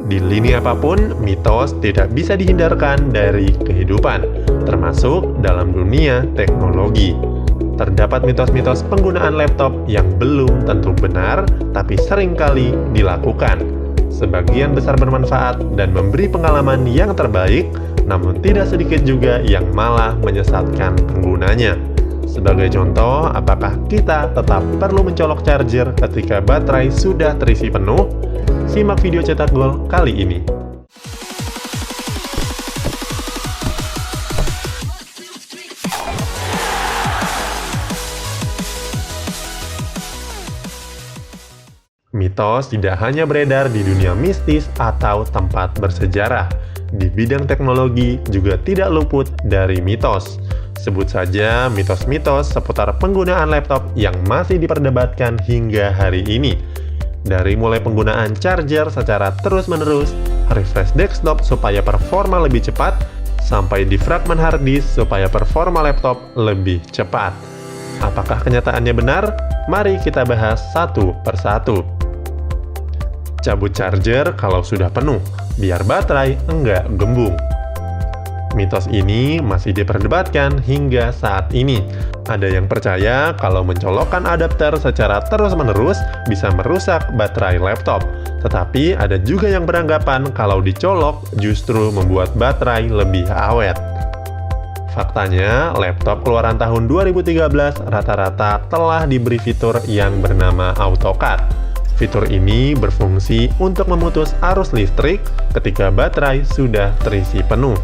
Di lini apapun, mitos tidak bisa dihindarkan dari kehidupan, termasuk dalam dunia teknologi. Terdapat mitos-mitos penggunaan laptop yang belum tentu benar, tapi seringkali dilakukan. Sebagian besar bermanfaat dan memberi pengalaman yang terbaik, namun tidak sedikit juga yang malah menyesatkan penggunanya. Sebagai contoh, apakah kita tetap perlu mencolok charger ketika baterai sudah terisi penuh? Simak video cetak gol kali ini. Mitos tidak hanya beredar di dunia mistis atau tempat bersejarah. Di bidang teknologi juga tidak luput dari mitos. Sebut saja mitos-mitos seputar penggunaan laptop yang masih diperdebatkan hingga hari ini. Dari mulai penggunaan charger secara terus-menerus, refresh desktop supaya performa lebih cepat, sampai defragment hard disk supaya performa laptop lebih cepat. Apakah kenyataannya benar? Mari kita bahas satu persatu. Cabut charger kalau sudah penuh, biar baterai enggak gembung. Mitos ini masih diperdebatkan hingga saat ini. Ada yang percaya kalau mencolokkan adapter secara terus-menerus bisa merusak baterai laptop. Tetapi ada juga yang beranggapan kalau dicolok justru membuat baterai lebih awet. Faktanya, laptop keluaran tahun 2013 rata-rata telah diberi fitur yang bernama AutoCAD. Fitur ini berfungsi untuk memutus arus listrik ketika baterai sudah terisi penuh.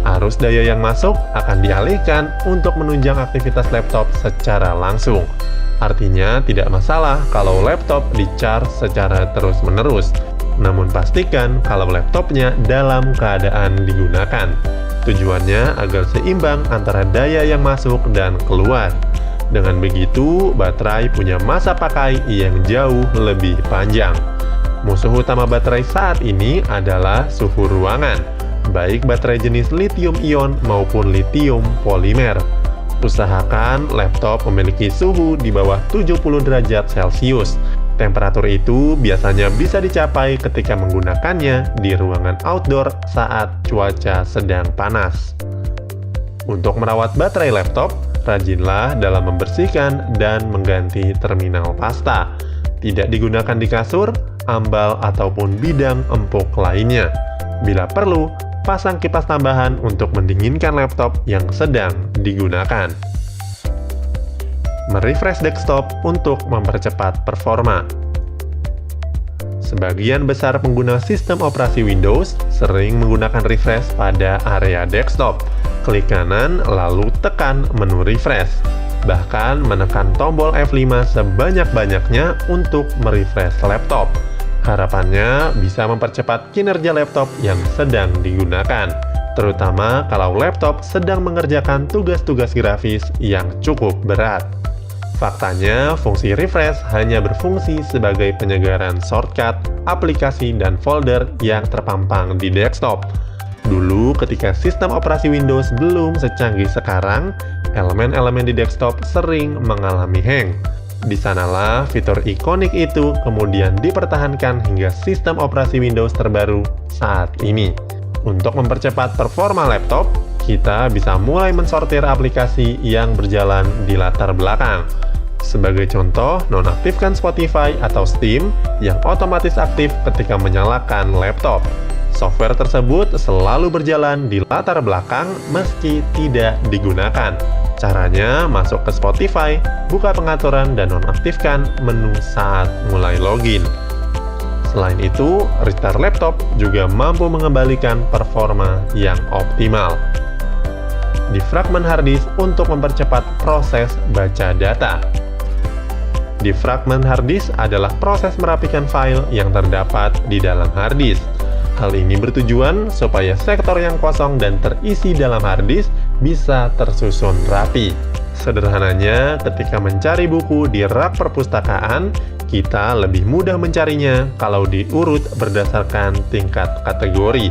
Arus daya yang masuk akan dialihkan untuk menunjang aktivitas laptop secara langsung. Artinya, tidak masalah kalau laptop di-charge secara terus-menerus. Namun pastikan kalau laptopnya dalam keadaan digunakan. Tujuannya agar seimbang antara daya yang masuk dan keluar. Dengan begitu, baterai punya masa pakai yang jauh lebih panjang. Musuh utama baterai saat ini adalah suhu ruangan, baik baterai jenis lithium-ion maupun lithium polimer. Usahakan laptop memiliki suhu di bawah 70 derajat Celcius. Temperatur itu biasanya bisa dicapai ketika menggunakannya di ruangan outdoor saat cuaca sedang panas. Untuk merawat baterai laptop, rajinlah dalam membersihkan dan mengganti terminal pasta. Tidak digunakan di kasur, ambal, ataupun bidang empuk lainnya. Bila perlu, pasang kipas tambahan untuk mendinginkan laptop yang sedang digunakan. Merefresh desktop untuk mempercepat performa. Sebagian besar pengguna sistem operasi Windows sering menggunakan refresh pada area desktop. Klik kanan lalu tekan menu refresh. Bahkan menekan tombol F5 sebanyak-banyaknya untuk merefresh laptop. Harapannya bisa mempercepat kinerja laptop yang sedang digunakan, terutama kalau laptop sedang mengerjakan tugas-tugas grafis yang cukup berat. Faktanya, fungsi refresh hanya berfungsi sebagai penyegaran shortcut, aplikasi, dan folder yang terpampang di desktop. Dulu, ketika sistem operasi Windows belum secanggih sekarang, elemen-elemen di desktop sering mengalami hang. Di sanalah fitur ikonik itu kemudian dipertahankan hingga sistem operasi Windows terbaru saat ini. Untuk mempercepat performa laptop, kita bisa mulai mensortir aplikasi yang berjalan di latar belakang. Sebagai contoh, nonaktifkan Spotify atau Steam yang otomatis aktif ketika menyalakan laptop. Software tersebut selalu berjalan di latar belakang meski tidak digunakan. Caranya, masuk ke Spotify, buka pengaturan, dan nonaktifkan menu saat mulai login. Selain itu, restart laptop juga mampu mengembalikan performa yang optimal. Defragment hard disk untuk mempercepat proses baca data. Defragment hard disk adalah proses merapikan file yang terdapat di dalam hard disk. Hal ini bertujuan supaya sektor yang kosong dan terisi dalam hard disk bisa tersusun rapi. Sederhananya, ketika mencari buku di rak perpustakaan, kita lebih mudah mencarinya kalau diurut berdasarkan tingkat kategori.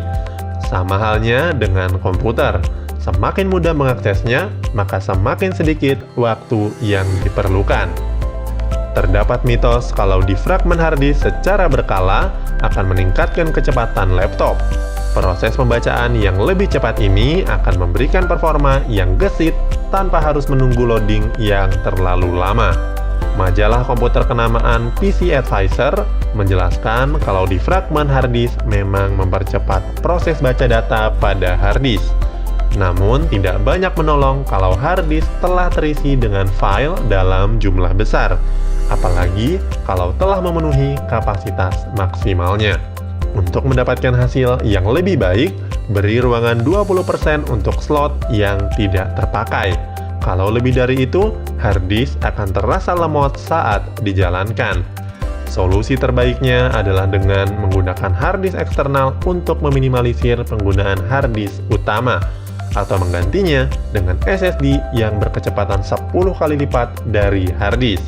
Sama halnya dengan komputer. Semakin mudah mengaksesnya, maka semakin sedikit waktu yang diperlukan. Terdapat mitos kalau defragment harddisk secara berkala akan meningkatkan kecepatan laptop. Proses pembacaan yang lebih cepat ini akan memberikan performa yang gesit tanpa harus menunggu loading yang terlalu lama. Majalah komputer kenamaan PC Advisor menjelaskan kalau defragment harddisk memang mempercepat proses baca data pada harddisk. Namun, tidak banyak menolong kalau harddisk telah terisi dengan file dalam jumlah besar, apalagi kalau telah memenuhi kapasitas maksimalnya. Untuk mendapatkan hasil yang lebih baik, beri ruangan 20% untuk slot yang tidak terpakai. Kalau lebih dari itu, harddisk akan terasa lemot saat dijalankan. Solusi terbaiknya adalah dengan menggunakan harddisk eksternal untuk meminimalisir penggunaan harddisk utama, atau menggantinya dengan SSD yang berkecepatan 10 kali lipat dari harddisk.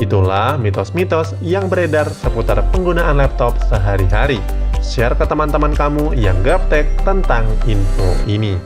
Itulah mitos-mitos yang beredar seputar penggunaan laptop sehari-hari. Share ke teman-teman kamu yang gaptek tentang info ini.